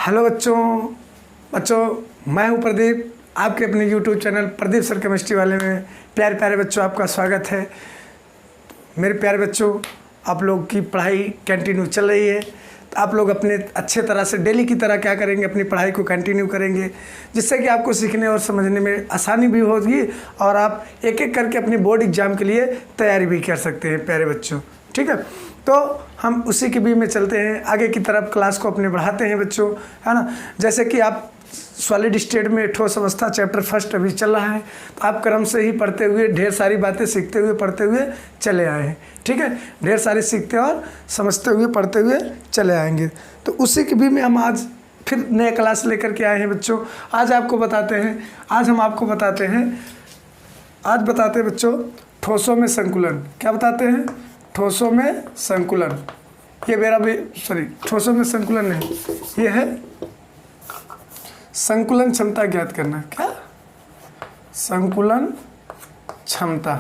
Hello बच्चों मैं हूं प्रदीप, आपके अपने YouTube channel Pradeep sir chemistry वाले में प्यारे प्यारे बच्चों आपका स्वागत है। मेरे प्यारे बच्चों, आप लोग की पढ़ाई कंटिन्यू चल रही है, तो आप लोग अपने अच्छे तरह से डेली की तरह क्या करेंगे, अपनी पढ़ाई को कंटिन्यू करेंगे, जिससे कि आपको सीखने और समझने में आसानी भी होगी और आप एक एक करके अपनी बोर्ड एग्जाम के लिए तैयारी भी कर सकते हैं प्यारे बच्चों। ठीक है, तो हम उसी के बी में चलते हैं, आगे की तरफ क्लास को अपने बढ़ाते हैं बच्चों, है ना। जैसे कि आप सॉलिड स्टेट में ठोस अवस्था चैप्टर फर्स्ट अभी चल रहा है, तो आप क्रम से ही पढ़ते हुए ढेर सारी बातें सीखते हुए पढ़ते हुए चले आए हैं। ठीक है, ढेर सारी सीखते और समझते हुए पढ़ते हुए चले आएंगे। तो उसी के बी में हम आज फिर नए क्लास लेकर के आए हैं बच्चों। आज हम आपको बताते हैं बच्चों ठोसों में संकुलन। क्या बताते हैं? ठोसों में संकुलन। ये मेरा भी ठोसों में संकुलन नहीं, ये है संकुलन क्षमता ज्ञात करना। क्या? संकुलन क्षमता।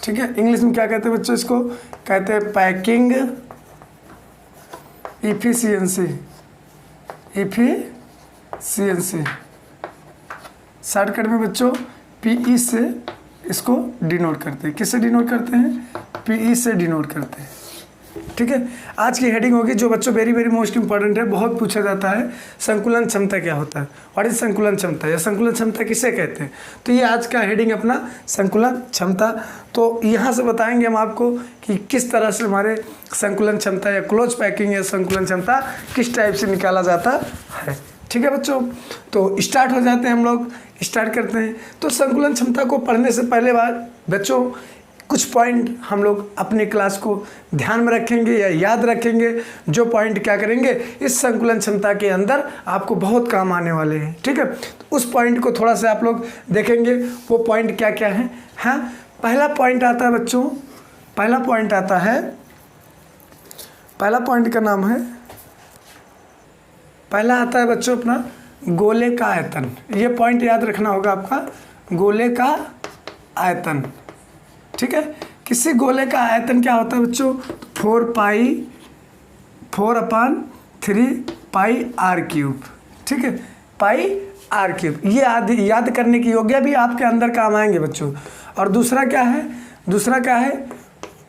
ठीक है, इंग्लिश में क्या कहते हैं बच्चों? इसको कहते हैं पैकिंग इफिशियंसी। शॉर्टकट में बच्चों पीई से इसको डिनोट करते हैं। किससे डिनोट करते हैं? पीई से डिनोट करते हैं। ठीक है, आज की हेडिंग होगी जो बच्चों वेरी वेरी मोस्ट इंपॉर्टेंट है, बहुत पूछा जाता है, संकुलन क्षमता क्या होता है, व्हाट इज संकुलन क्षमता, या संकुलन क्षमता किसे कहते हैं। तो ये आज का हेडिंग अपना संकुलन क्षमता। तो यहाँ से बताएंगे हम आपको कि किस तरह से हमारे संकुलन क्षमता या क्लोज पैकिंग या संकुलन क्षमता किस टाइप से निकाला जाता है। ठीक है बच्चों, तो स्टार्ट हो जाते हैं, हम लोग स्टार्ट करते हैं। तो संकुलन क्षमता को पढ़ने से पहले बार बच्चों कुछ पॉइंट हम लोग अपने क्लास को ध्यान में रखेंगे या याद रखेंगे, जो पॉइंट क्या करेंगे इस संकुलन क्षमता के अंदर आपको बहुत काम आने वाले हैं। ठीक है, तो उस पॉइंट को थोड़ा सा आप लोग देखेंगे, वो पॉइंट क्या क्या है। हाँ, पहला पॉइंट आता है बच्चों, पहला पॉइंट का नाम है, पहला आता है बच्चों अपना गोले का आयतन। ये पॉइंट याद रखना होगा आपका, गोले का आयतन। ठीक है, किसी गोले का आयतन क्या होता है बच्चों? 4/3 पाई आर क्यूब। ठीक है, पाई आर क्यूब। ये याद करने की योग्य भी आपके अंदर काम आएंगे बच्चों। और दूसरा क्या है?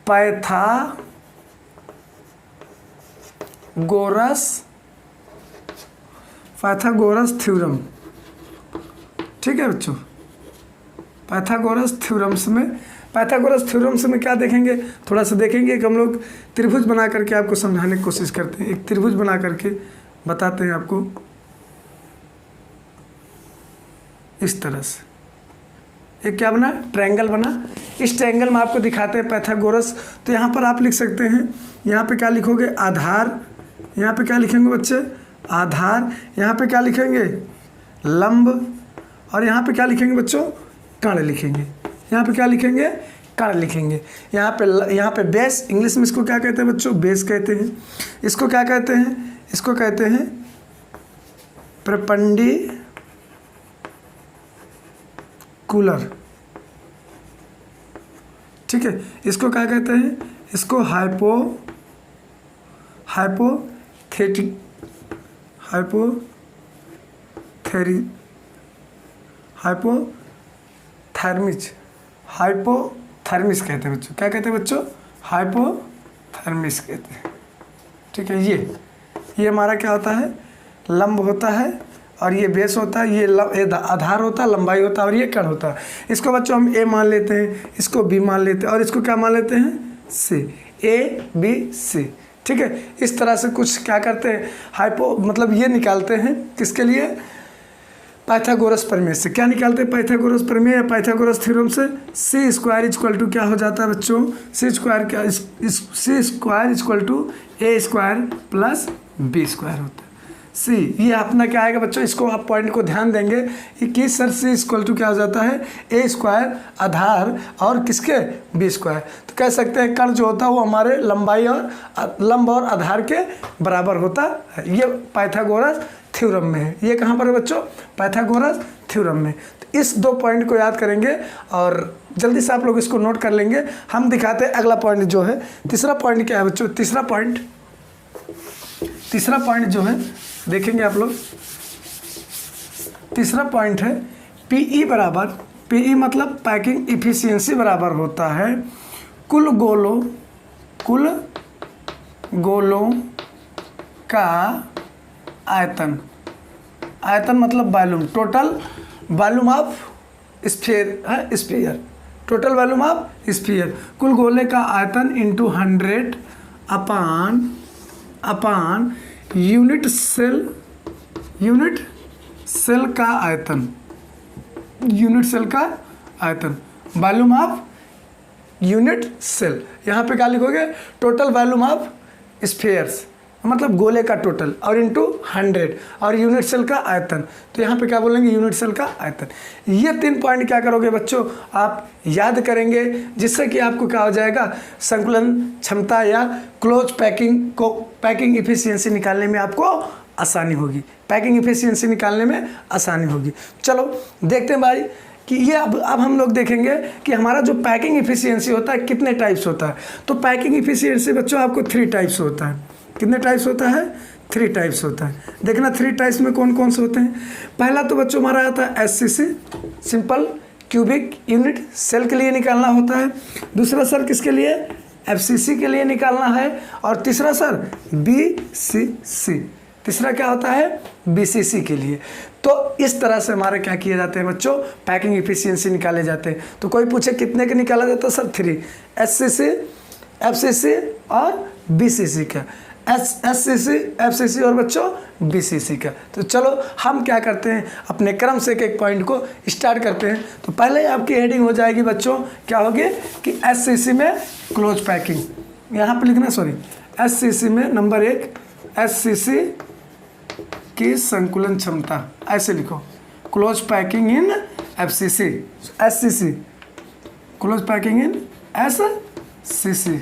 Pythagoras theorem. ठीक है बच्चों, पाइथागोरस थ्योरम्स में क्या देखेंगे? थोड़ा सा देखेंगे कि हम लोग त्रिभुज बना करके आपको समझाने की कोशिश करते हैं। एक त्रिभुज बना करके बताते हैं आपको इस तरह से। एक क्या बना? ट्रायंगल बना। इस ट्रायंगल में आपको दिखाते हैं पाइथागोरस। तो यहाँ पर आप लिख सकते हैं, यहाँ पे क्या लिखोगे? आधार। यहाँ पे क्या लिखेंगे बच्चे? आधार। यहाँ पे क्या लिखेंगे? लंब। और यहाँ पे क्या लिखेंगे बच्चों? कर्ण लिखेंगे। यहाँ पे क्या लिखेंगे? कर्ण लिखेंगे। यहाँ पे बेस, इंग्लिश में इसको क्या कहते हैं बच्चों? बेस कहते हैं। इसको क्या कहते हैं? इसको कहते हैं परपेंडिकुलर। ठीक है, इसको क्या कहते हैं? इसको हाइपोथर्मिस कहते हैं बच्चों। क्या कहते हैं बच्चों? हाइपोथर्मिस कहते हैं। ठीक है, ये हमारा क्या होता है? लंब होता है, और ये बेस होता है, ये आधार होता है, लंबाई होता है, और ये कर्ण होता है। इसको बच्चों हम ए मान लेते हैं, इसको बी मान लेते हैं, और इसको क्या मान लेते हैं? सी। A-B-C। ठीक है, इस तरह से कुछ क्या करते हैं, मतलब ये निकालते हैं किसके लिए? पाइथागोरस प्रमेय से। क्या निकालते हैं? पाइथागोरस प्रमेय या पाइथागोरस थ्योरम से। C स्क्वायर इक्वल टू क्या हो जाता है बच्चों? C square equal to A square plus B square होता है। C ये अपना क्या आएगा बच्चों? इसको आप पॉइंट को ध्यान देंगे कि सर C इक्वल टू क्या हो जाता है? A स्क्वायर आधार और किसके? B square. तो कह सकते हैं कर्ण जो होता है वो हमारे लंब और आधार के बराबर होता है। ये पाइथागोरस थ्योरम में है। ये कहाँ पर है बच्चों? पाइथागोरस थ्योरम में। तो इस दो पॉइंट को याद करेंगे और जल्दी से आप लोग इसको नोट कर लेंगे। हम दिखाते हैं अगला पॉइंट जो है, तीसरा पॉइंट क्या है बच्चों? तीसरा पॉइंट तीसरा पॉइंट जो है देखेंगे आप लोग, तीसरा पॉइंट है पीई बराबर, पीई मतलब पैकिंग इफिशियंसी बराबर होता है कुल गोलों का आयतन। आयतन मतलब volume, total volume of sphere है, sphere, total volume of sphere, कुल गोले का आयतन इंटू 100 अपान यूनिट सेल का आयतन, यूनिट सेल का आयतन, वॉल्यूम ऑफ यूनिट सेल। यहाँ पे क्या लिखोगे, टोटल वॉल्यूम ऑफ स्फीयर्स मतलब गोले का टोटल, और इंटू 100 और यूनिट सेल का आयतन। तो यहाँ पे क्या बोलेंगे, यूनिट सेल का आयतन। ये 3 पॉइंट क्या करोगे बच्चों, आप याद करेंगे, जिससे कि आपको क्या हो जाएगा, संकुलन क्षमता या क्लोज पैकिंग इफिशियंसी निकालने में आपको आसानी होगी, पैकिंग इफिशियंसी निकालने में आसानी होगी। चलो देखते हैं भाई कि ये अब हम लोग देखेंगे कि हमारा जो पैकिंग इफिशियंसी होता है कितने टाइप्स होता है। तो पैकिंग इफिशियंसी बच्चों आपको 3 टाइप्स होता है। कितने टाइप्स होता है, 3 टाइप्स होता है। देखना 3 टाइप्स में कौन कौन से होते हैं। पहला तो बच्चों हमारा आता है SCC, simple cubic unit cell के लिए निकालना होता है। दूसरा सर किसके लिए, FCC के लिए निकालना है। और तीसरा सर BCC, तीसरा क्या होता है, BCC के लिए। तो इस तरह से हमारे क्या किए जाते हैं बच्चों, पैकिंग इफिशियंसी निकाले जाते हैं। तो कोई पूछे कितने के निकाला जाता है, सर 3, SCC, FCC और BCC का, SCC, FCC और बच्चों BCC का। तो चलो हम क्या करते हैं, अपने क्रम से एक पॉइंट को स्टार्ट करते हैं। तो पहले आपकी हेडिंग हो जाएगी बच्चों, क्या होगी कि SCC में क्लोज पैकिंग, यहाँ पर लिखना, सॉरी SCC में नंबर 1 SCC की संकुलन क्षमता, ऐसे लिखो, close packing in FCC, SCC close packing in SCC,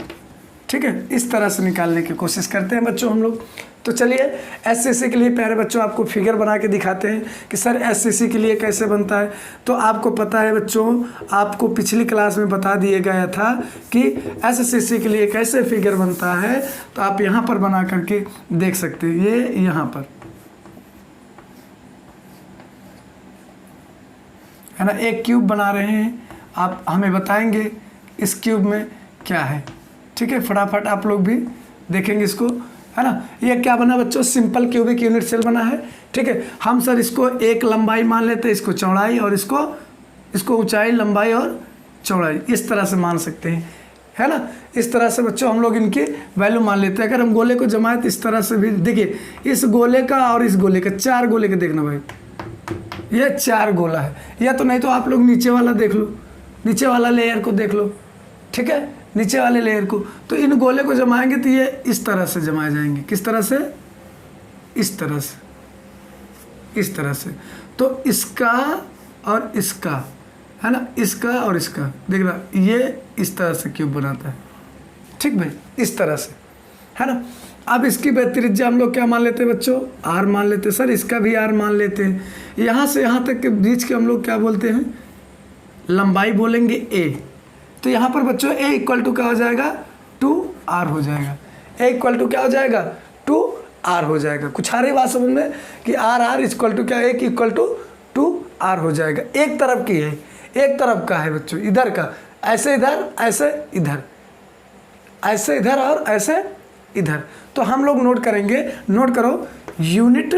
ठीक है। इस तरह से निकालने की कोशिश करते हैं बच्चों हम लोग। तो चलिए SCC के लिए प्यारे बच्चों आपको फिगर बना के दिखाते हैं कि सर SCC के लिए कैसे बनता है। तो आपको पता है बच्चों, आपको पिछली क्लास में बता दिया गया था कि SCC के लिए कैसे फिगर बनता है। तो आप यहाँ पर बना करके देख सकते हैं, ये यहाँ पर है ना, एक क्यूब बना रहे हैं, आप हमें बताएंगे इस क्यूब में क्या है, ठीक है। फटाफट आप लोग भी देखेंगे इसको, है ना। ये क्या बना बच्चों, सिंपल क्यूबिक यूनिट सेल बना है, ठीक है। हम सर इसको एक लंबाई मान लेते हैं, इसको चौड़ाई, और इसको ऊंचाई, लंबाई और चौड़ाई इस तरह से मान सकते हैं, है ना। इस तरह से बच्चों हम लोग इनकी वैल्यू मान लेते हैं। अगर हम गोले को जमाएं तो इस तरह से भी देखिए, इस गोले का और इस गोले का, 4 गोले का देखना भाई, ये 4 गोला है। या तो नहीं तो आप लोग नीचे वाला देख लो, नीचे वाला लेयर को देख लो, ठीक है, नीचे वाले लेयर को। तो इन गोले को जमाएंगे तो ये इस तरह से जमाए जाएंगे, किस तरह से, इस तरह से, इस तरह से। तो इसका और इसका, है ना, इसका और इसका, देख रहा, ये इस तरह से क्यूब बनाता है, ठीक भाई, इस तरह से, है ना। अब इसकी त्रिज्या हम लोग क्या मान लेते हैं बच्चों, R मान लेते हैं। सर इसका भी R मान लेते हैं। यहाँ से यहाँ तक के बीच के हम लोग क्या बोलते हैं, लंबाई बोलेंगे A। तो यहाँ पर बच्चों A इक्वल टू क्या हो जाएगा, 2R हो जाएगा। A इक्वल टू क्या हो जाएगा, 2R हो जाएगा। कुछ आ रही बात समझ में कि R इक्वल टू क्या, A इक्वल टू 2R हो जाएगा। एक तरफ की है, एक तरफ का है बच्चों, इधर का, ऐसे इधर, ऐसे इधर, ऐसे इधर और ऐसे इधर। तो हम लोग नोट करेंगे, नोट करो, यूनिट,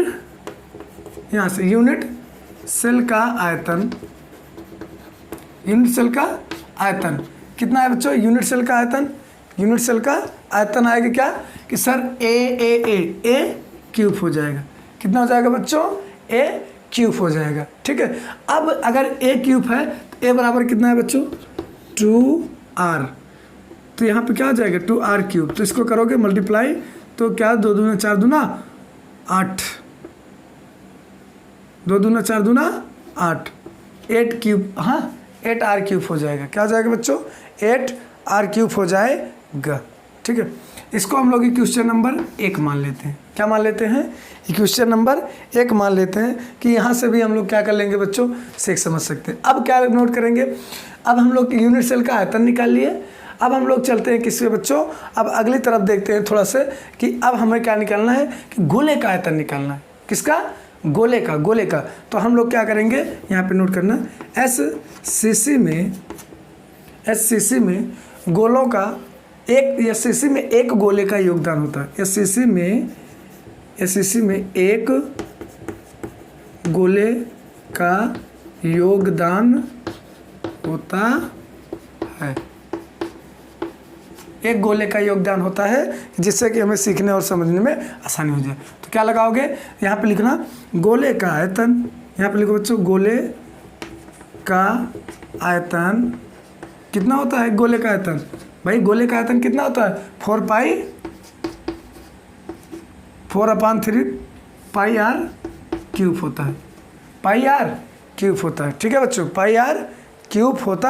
यहाँ से यूनिट सेल का आयतन, यूनिट सेल का आयतन कितना है बच्चों, यूनिट सेल का आयतन, यूनिट सेल का आयतन आएगा क्या कि सर ए क्यूब हो जाएगा। कितना हो जाएगा बच्चों, A क्यूब हो जाएगा, ठीक है। अब अगर A क्यूब है तो A बराबर कितना है बच्चों, 2R। तो यहाँ पे क्या हो जाएगा, 2R क्यूब। तो इसको करोगे मल्टीप्लाई, तो क्या, 2 दूना 4 दूना 8, 2 दूना 4 दूना 8, 8 क्यूब, हाँ 8R क्यूब हो जाएगा। क्या हो जाएगा बच्चों, 8R क्यूब हो जाएगा, ठीक है। इसको हम लोग क्वेश्चन नंबर 1 मान लेते हैं। क्या मान लेते हैं, क्वेश्चन नंबर 1 मान लेते हैं कि यहाँ से भी हम लोग क्या कर लेंगे बच्चों, सेक समझ सकते हैं। अब क्या नोट करेंगे, अब हम लोग यूनिट सेल का आयतन निकाल लिए। अब हम लोग चलते हैं किसके बच्चों, अब अगली तरफ देखते हैं थोड़ा से कि अब हमें क्या निकालना है कि गोले का आयतन निकालना है। किसका? गोले का। तो हम लोग क्या करेंगे, यहाँ पे नोट करना, एससीसी में गोलों का एससीसी में एक गोले का योगदान होता है। एससीसी में एक गोले का योगदान होता है। एक गोले का योगदान होता है जिससे कि हमें सीखने और समझने में आसानी हो जाए। तो क्या लगाओगे, यहाँ पे लिखना गोले का आयतन, यहाँ पे लिखो बच्चों गोले का आयतन कितना होता है। गोले का आयतन, भाई गोले का आयतन कितना होता है, 4/3 पाई आर क्यूब होता है। पाई आर क्यूब होता है, ठीक है बच्चों, पाई आर क्यूब होता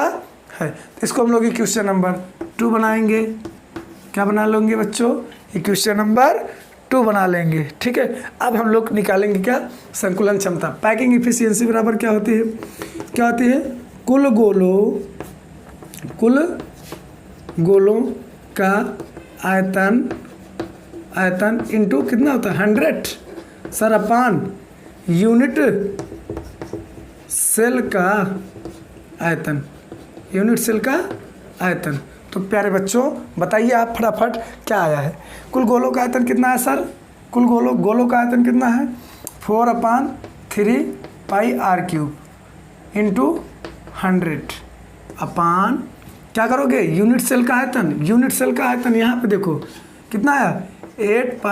है। तो इसको हम लोग इक्वेशन नंबर 2 बनाएंगे। क्या बना लेंगे बच्चों, इक्वेशन नंबर 2 बना लेंगे, ठीक है। अब हम लोग निकालेंगे क्या, संकुलन क्षमता। पैकिंग इफिशियंसी बराबर क्या होती है, कुल गोलों का आयतन इंटू कितना होता है 100 सर अपान यूनिट सेल का आयतन। तो प्यारे बच्चों बताइए आप फटाफट क्या आया है। कुल गोलों का आयतन कितना है सर, कुल गोलों का आयतन कितना है 4/3 पाई आर क्यूब इंटू 100 अपान क्या करोगे यूनिट सेल का आयतन यहाँ पे देखो कितना आया 8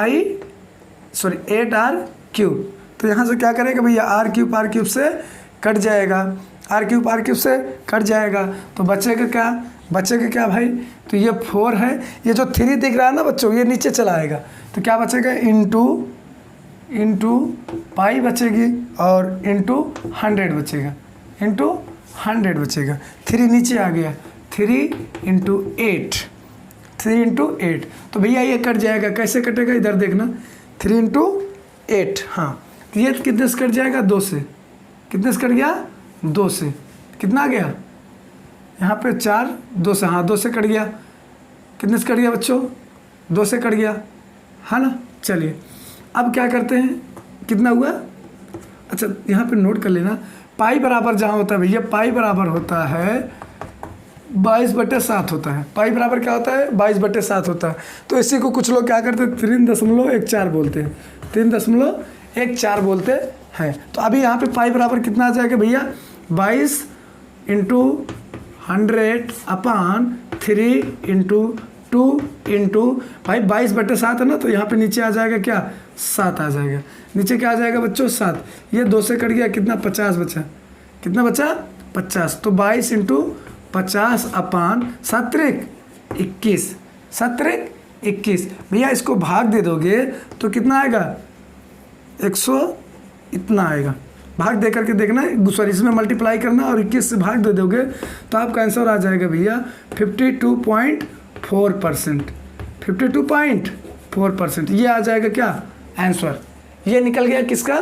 आर क्यूब। तो यहाँ से क्या करेगा भैया आर क्यूब से कट जाएगा, आर क्यूब से कट जाएगा। तो बचेगा क्या भाई, तो ये 4 है, ये जो 3 दिख रहा है ना बच्चों ये नीचे चला आएगा। तो क्या बचेगा इंटू पाई बचेगी और इंटू 100 बचेगा, 3 नीचे आ गया, 3 इंटू 8। तो भैया ये कट जाएगा, कैसे कटेगा इधर देखना 3 इंटू 8, हाँ तो ये कितने से कट जाएगा 2 से, कितने से कट गया 2 से, कितना आ गया यहाँ पे 4, 2 से, हाँ 2 से कट गया, कितने से कट गया बच्चों 2 से कट गया, है ना। चलिए अब क्या करते हैं, कितना हुआ, अच्छा यहाँ पे नोट कर लेना पाई बराबर जहाँ होता है भैया पाई बराबर होता है 22/7 होता है। पाई बराबर क्या होता है 22/7 होता है। तो इसी को कुछ लोग क्या करते हैं 3.14 बोलते हैं, 3.14 बोलते हैं। तो अभी यहाँ पे पाई बराबर कितना आ जाएगा भैया 22 इंटू 100 अपान 3 इंटू 2 इंटू भाई 22/7 है ना, तो यहाँ पे नीचे आ जाएगा क्या 7 आ जाएगा, नीचे क्या आ जाएगा बच्चों 7, ये 2 से कट गया कितना 50 बचा, कितना बचा 50। तो 22 इंटू 50 अपान 7 21 भैया इसको भाग दे दोगे तो कितना आएगा 100 इतना आएगा। भाग दे करके देखना, सॉरी इसमें मल्टीप्लाई करना और 21 से भाग दे दोगे तो आपका आंसर आ जाएगा भैया 52.4%। 52.4% ये आ जाएगा क्या आंसर, ये निकल गया किसका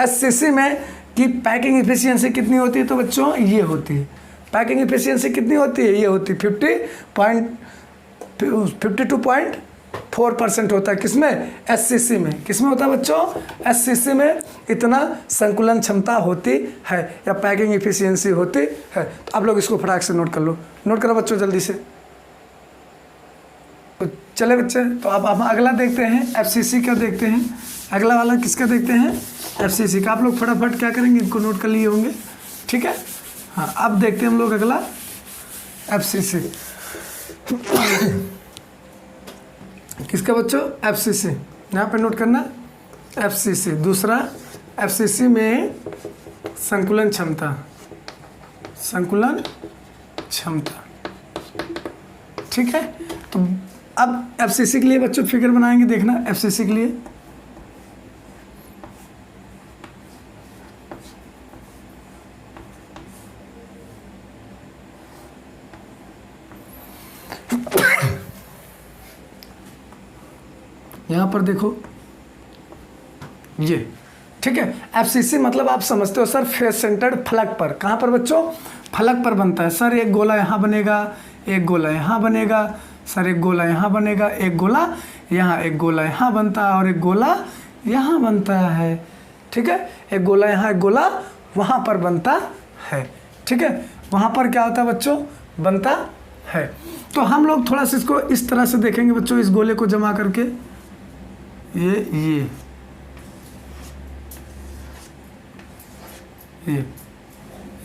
एससीसी में कि पैकिंग इफिशियंसी कितनी होती है। तो बच्चों ये होती है पैकिंग इफिशियंसी कितनी होती है, ये होती है 52.4% होता है किसमें एससीसी में, किसमें होता है बच्चों एससीसी में इतना संकुलन क्षमता होती है या पैकिंग इफिशियंसी होती है। तो आप लोग इसको फटाक से नोट कर लो, नोट करो बच्चों जल्दी से। तो चले बच्चे, तो अब हम अगला देखते हैं एफसीसी का देखते हैं, अगला वाला किसका देखते हैं एफसीसी का। आप लोग फटाफट क्या करेंगे इनको नोट कर लिए होंगे, ठीक है। हाँ अब देखते हैं हम लोग अगला एफसीसी किसका बच्चों एफसीसी, यहाँ पे नोट करना एफसीसी। दूसरा एफसीसी में संकुलन क्षमता, ठीक है। तो अब एफसीसी के लिए बच्चों फिगर बनाएंगे, देखना एफसीसी के लिए यहाँ पर देखो ये, ठीक है। एफसीसी मतलब आप समझते हो सर फेस सेंटर्ड फलक पर, कहाँ पर बच्चों फलक पर बनता है सर। एक गोला यहाँ बनेगा, एक गोला यहाँ बनेगा सर, एक गोला यहाँ बनेगा, एक गोला यहाँ, एक गोला यहाँ बनता है और एक गोला यहाँ बनता है। ठीक है, एक गोला यहाँ, एक गोला वहाँ पर बनता है। ठीक है, वहाँ पर क्या होता है बच्चों, बनता है। तो हम लोग थोड़ा सा इसको इस तरह से देखेंगे बच्चों, इस गोले को जमा करके ये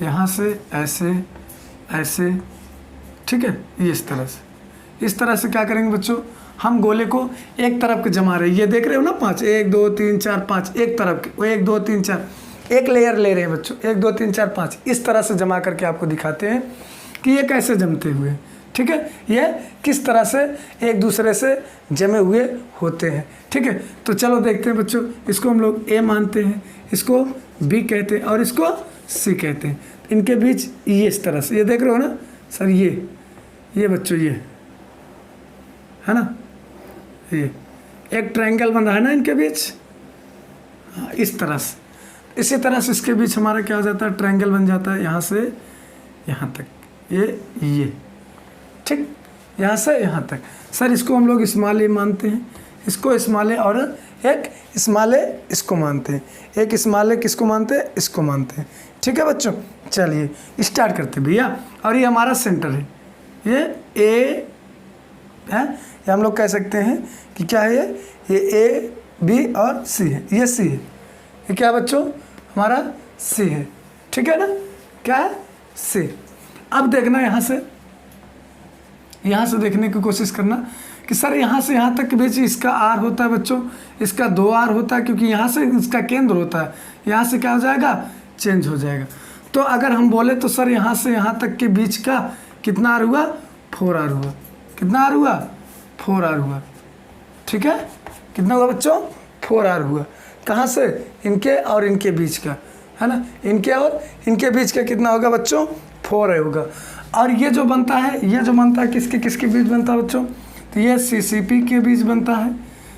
यहाँ से ऐसे ऐसे, ठीक है, ये इस तरह से क्या करेंगे बच्चों, हम गोले को एक तरफ के जमा रहे हैं। ये देख रहे हो ना 5, 1 2 3 4 5 एक तरफ के, वो 1 2 3 4 एक लेयर ले रहे हैं बच्चों, 1 2 3 4 5 इस तरह से जमा करके आपको दिखाते हैं कि ये कैसे जमते हुए। ठीक है, ये किस तरह से एक दूसरे से जमे हुए होते हैं। ठीक है, तो चलो देखते हैं बच्चों, इसको हम लोग ए मानते हैं, इसको बी कहते हैं और इसको सी कहते हैं। इनके बीच ये इस तरह से, ये देख रहे हो ना सर, ये बच्चों ये है ना, ये एक ट्रायंगल बन रहा है ना इनके बीच, हाँ, इस तरह से। इसी तरह से इसके बीच हमारा क्या हो जाता है, ट्रायंगल बन जाता है यहाँ से यहाँ तक, ये ठीक, यहाँ से यहाँ तक। सर इसको हम लोग स्मॉल ए मानते हैं, इसको स्मॉल ए और एक स्मॉल ए इसको मानते हैं, एक स्मॉल ए किसको मानते हैं, इसको मानते हैं। ठीक है बच्चों, चलिए स्टार्ट करते हैं भैया। और ये हमारा सेंटर है, ये ए है, या हम लोग कह सकते हैं कि क्या है, ये ए बी और सी है, ये सी है, ये क्या बच्चों हमारा सी है। ठीक है ना, क्या है सी। अब देखना यहाँ से देखने की कोशिश करना कि सर यहाँ से यहाँ तक के बीच इसका आर होता है बच्चों, इसका 2 आर होता है, क्योंकि यहाँ से इसका केंद्र होता है, यहाँ से क्या हो जाएगा, चेंज हो जाएगा। तो अगर हम बोले तो सर यहाँ से यहाँ तक के बीच का कितना आर हुआ, 4 आर हुआ। कितना आर हुआ, 4 आर हुआ। ठीक है, कितना हुआ बच्चों, 4 आर हुआ। कहाँ से, इनके और इनके बीच का, है ना, इनके और इनके बीच का कितना होगा बच्चों, 4 होगा। और ये जो बनता है किसके किसके बीच बनता है बच्चों, तो ये CCP के बीच बनता है,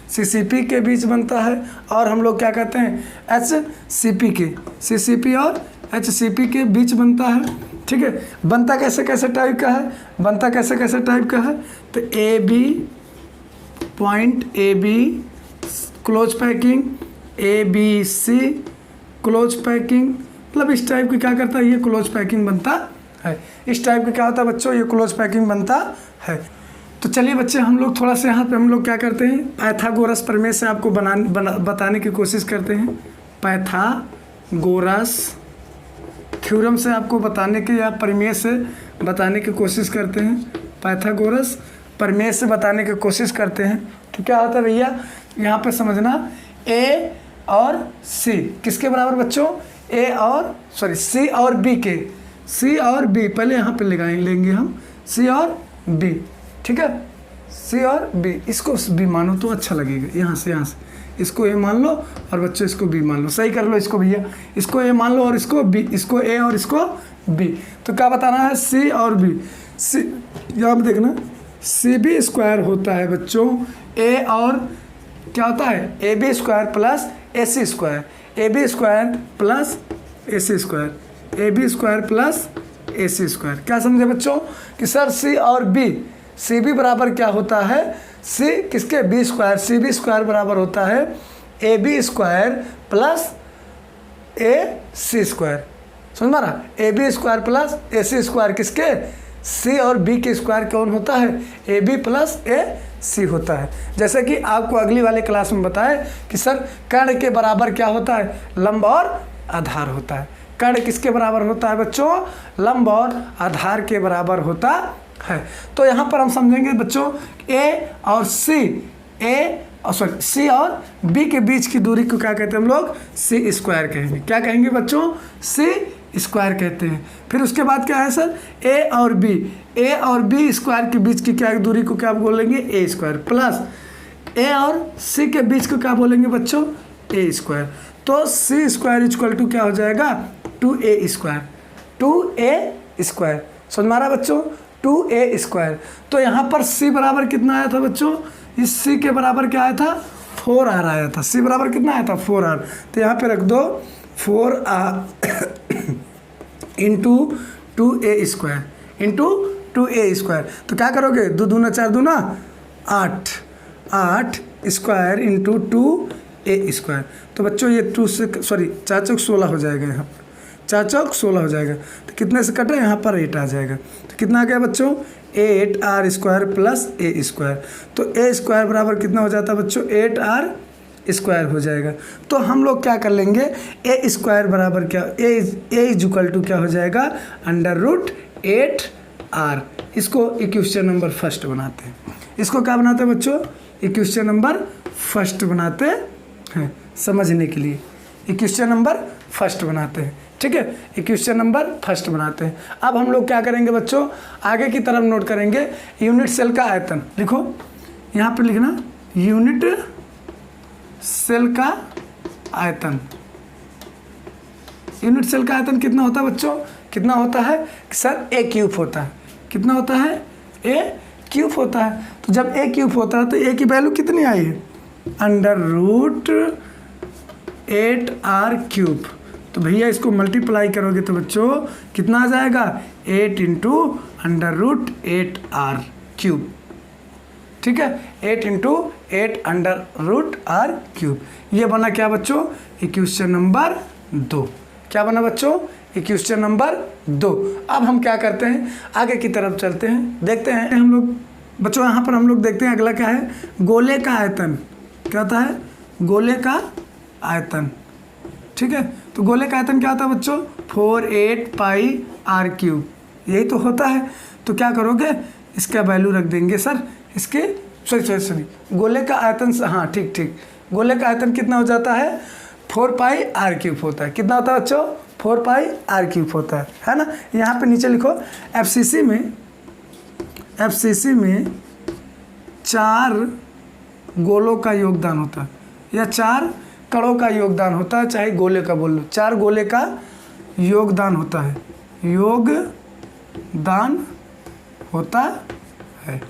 CCP के बीच बनता है। और हम लोग क्या कहते हैं, HCP के, CCP और HCP के बीच बनता है। ठीक है, बनता कैसे कैसे टाइप का है, बनता कैसे कैसे टाइप का है, तो AB point, AB close packing, ABC close packing, मतलब इस टाइप की क्या करता है, ये क्लोज पैकिंग बनता है। इस टाइप का क्या होता है बच्चों, ये क्लोज पैकिंग बनता है। तो चलिए बच्चे, हम लोग थोड़ा सा यहाँ पे हम लोग क्या करते हैं, पाइथागोरस प्रमेय से आपको बताने की कोशिश करते हैं। पाइथागोरस थ्योरम से आपको बताने की, या प्रमेय से बताने की कोशिश करते हैं, पाइथागोरस प्रमेय से बताने की कोशिश करते हैं। तो क्या होता है भैया, यहाँ पे समझना, ए और सी किसके बराबर बच्चों, सी और बी के, सी और बी, पहले यहाँ पे लेंगे हम सी और बी। ठीक है, सी और बी, इसको बी मानो तो अच्छा लगेगा, यहाँ से इसको ए मान लो और बच्चों इसको बी मान लो, सही कर लो इसको भैया, इसको ए मान लो और इसको बी, इसको ए और इसको बी। तो क्या बताना है, सी और बी, सी यहाँ पे देखना, CB² होता है बच्चों, ए और क्या होता है, AB² plus AC², AB² plus AC², AB² plus AC²। क्या समझे बच्चों कि सर सी और बी, CB बराबर क्या होता है, सी किसके, B² CB² बराबर होता है AB² प्लस AC²। समझ मारा, AB² प्लस AC² किसके, सी और बी के स्क्वायर कौन होता है, AB प्लस AC होता है। जैसे कि आपको अगली वाले क्लास में बताएं कि सर कर्ण के बराबर क्या होता है, लंब और आधार होता है। कर्ण किसके बराबर होता है बच्चों, लंब और आधार के बराबर होता है। तो यहाँ पर हम समझेंगे बच्चों, सी और बी के बीच की दूरी को क्या कहते हैं हम लोग, C² कहेंगे। क्या कहेंगे बच्चों, C² कहते हैं। फिर उसके बाद क्या है सर, ए और बी स्क्वायर के बीच की क्या दूरी को क्या बोलेंगे, A² प्लस ए और सी के बीच को क्या बोलेंगे बच्चों, A²। तो C² = क्या हो जाएगा, 2A², 2A²। समझ मारा बच्चों, 2A²। तो यहाँ पर C बराबर कितना आया था बच्चों, इस C के बराबर क्या आया था, 4R आया था। C बराबर कितना आया था, 4R। तो यहाँ पे रख दो 4R into 2A² into two A square. तो क्या करोगे, 2 दूना 4 दूना 8, 8 स्क्वायर इंटू 2 ए स्क्वायर। तो बच्चों ये 2 से 4 चौक 16 हो जाएगा, यहाँ पर 4 चौक 16 हो जाएगा। तो कितने से कटे, यहाँ पर 8 आ जाएगा। तो कितना आ गया बच्चों, 8r स्क्वायर प्लस ए स्क्वायर। तो ए स्क्वायर बराबर कितना हो जाता है बच्चों, 8r स्क्वायर हो जाएगा। तो हम लोग क्या कर लेंगे, ए स्क्वायर बराबर क्या, ए इज इक्वल टू क्या हो जाएगा, √8r। इसको इक्वेशन नंबर फर्स्ट बनाते हैं। इसको क्या बनाते हैं बच्चों, इक्वेशन नंबर फर्स्ट बनाते हैं, समझने के लिए इक्वेशन नंबर फर्स्ट बनाते हैं। ठीक है, इक्वेशन नंबर फर्स्ट बनाते हैं। अब हम लोग क्या करेंगे बच्चों, आगे की तरफ नोट करेंगे, यूनिट सेल का आयतन लिखो, यहाँ पे लिखना यूनिट सेल का आयतन। यूनिट सेल का आयतन कितना होता है बच्चों, कितना होता है सर, ए क्यूब होता है। कितना होता है, ए क्यूब होता है। तो जब ए क्यूब होता है तो ए की वैल्यू कितनी आई है, √8r क्यूब। तो भैया इसको मल्टीप्लाई करोगे तो बच्चों कितना आ जाएगा, 8 इंटू √8r क्यूब। ठीक है, 8 इंटू 8 क्यूब। ये बना क्या बच्चों, इक्वेशन नंबर 2। क्या बना बच्चों, इक्वेशन नंबर 2। अब हम क्या करते हैं, आगे की तरफ चलते हैं, देखते हैं हम लोग बच्चों। यहाँ पर हम लोग देखते हैं अगला क्या है, गोले का आयतन। क्या होता है, गोले का आयतन। ठीक है, तो गोले का आयतन क्या होता है बच्चों, 4/8πr क्यूब, यही तो होता है। तो क्या करोगे, इसका वैल्यू रख देंगे सर, इसके सॉरी गोले का आयतन, हाँ ठीक, गोले का आयतन कितना हो जाता है, 4πr क्यूब होता है। कितना होता है बच्चों, 4πr क्यूब होता है ना। यहाँ पे नीचे लिखो, एफसीसी में 4 गोलों का योगदान होता है, या 4 कणों का योगदान होता है, चाहे गोले का बोल लो, 4 गोले का योगदान होता है, योगदान होता है।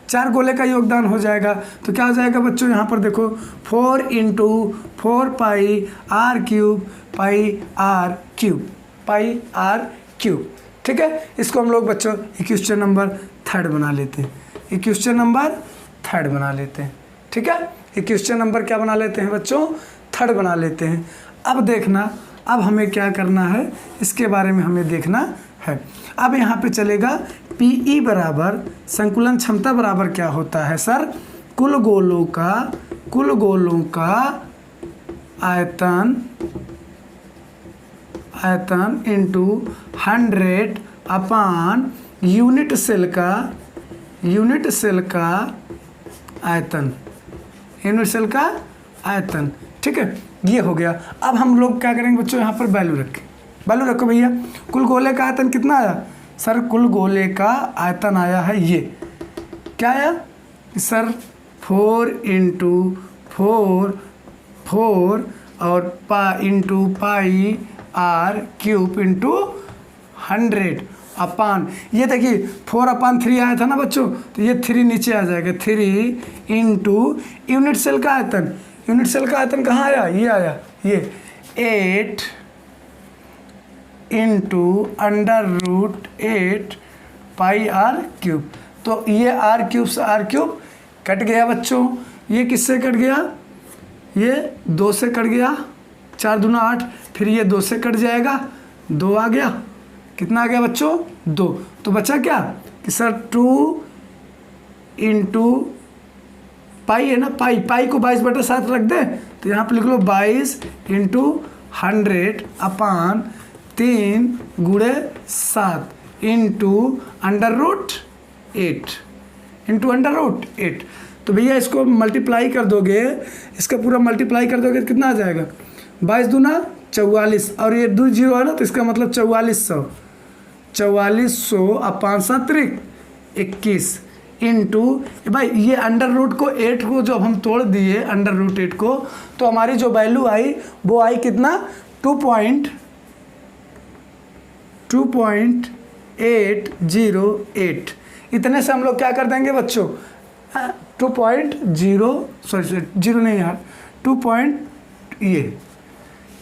4 गोले का योगदान हो जाएगा। तो क्या हो जाएगा बच्चों, यहाँ पर देखो 4 into 4πr cube πr cube. ठीक है, इसको हम लोग बच्चों इक्वेशन नंबर 3 बना लेते हैं, इक्वेशन नंबर 3 बना लेते हैं। ठीक है, इक्वेशन नंबर क्या बना लेते हैं बच्चों, 3 बना लेते हैं। अब देखना, अब हमें क्या करना है, इसके बारे में हमें देखना है। अब यहाँ पे चलेगा पीई बराबर संकुलन क्षमता बराबर क्या होता है सर, कुल गोलों का आयतन इंटू 100 अपान यूनिट सेल का आयतन। ठीक है, ये हो गया। अब हम लोग क्या करेंगे बच्चों, यहाँ पर वैल्यू रखो भैया। कुल गोले का आयतन कितना आया सर, कुल गोले का आयतन आया है, ये क्या आया सर, 4 इंटू 4 और इंटू πr क्यूब इंटू 100 अपान, ये देखिए 4/3 आया था ना बच्चों, तो ये 3 नीचे आ जाएगा, 3 इंटू यूनिट सेल का आयतन। यूनिट सेल का आयतन कहाँ आया, ये आया, ये 8 इंटू √8πr क्यूब। तो ये r क्यूब से r क्यूब कट गया बच्चों, ये किससे कट गया, ये 2 से कट गया, 4 दूना 8, फिर ये 2 से कट जाएगा, 2 आ गया, कितना आ गया बच्चों, 2। तो बचा क्या कि सर 2 इंटू पाई है ना, पाई को 22/7 रख दे, तो यहाँ पे लिख लो 22 इंटू 100 अपान 3 गुणे 7 इंटू √8 तो भैया इसको मल्टीप्लाई कर दोगे, इसका पूरा मल्टीप्लाई कर दोगे तो कितना आ जाएगा, 22 दूना 44, और ये 2 0 है ना, तो इसका मतलब 4400 अपान 7 21 इंटू भाई ये √8 को जब हम तोड़ दिए √8 को, तो हमारी जो वैल्यू आई वो आई कितना, 2.808। इतने से हम लोग क्या कर देंगे बच्चों, 2.0 नहीं यार, 2 पॉइंट ये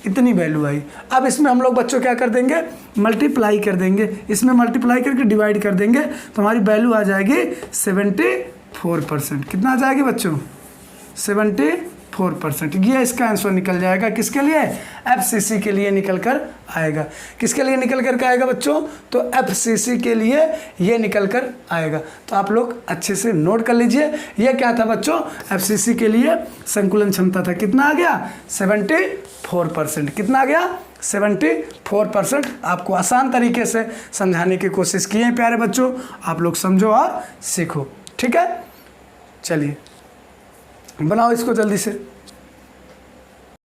इतनी वैल्यू आई। अब इसमें हम लोग बच्चों क्या कर देंगे, मल्टीप्लाई कर देंगे, इसमें मल्टीप्लाई करके डिवाइड कर देंगे तो हमारी वैल्यू आ जाएगी 74%। कितना आ जाएगी बच्चों, 74%। ये इसका आंसर निकल जाएगा, किसके लिए, FCC के लिए निकल कर आएगा। किसके लिए निकल कर आएगा बच्चों, तो FCC के लिए ये निकल कर आएगा। तो आप लोग अच्छे से नोट कर लीजिए, ये क्या था बच्चों, FCC के लिए संकुलन क्षमता था। कितना आ गया, 74%। कितना आ गया, 74%। आपको आसान तरीके से समझाने की कोशिश की है प्यारे बच्चों, आप लोग समझो और सीखो। ठीक है, चलिए बनाओ इसको जल्दी से।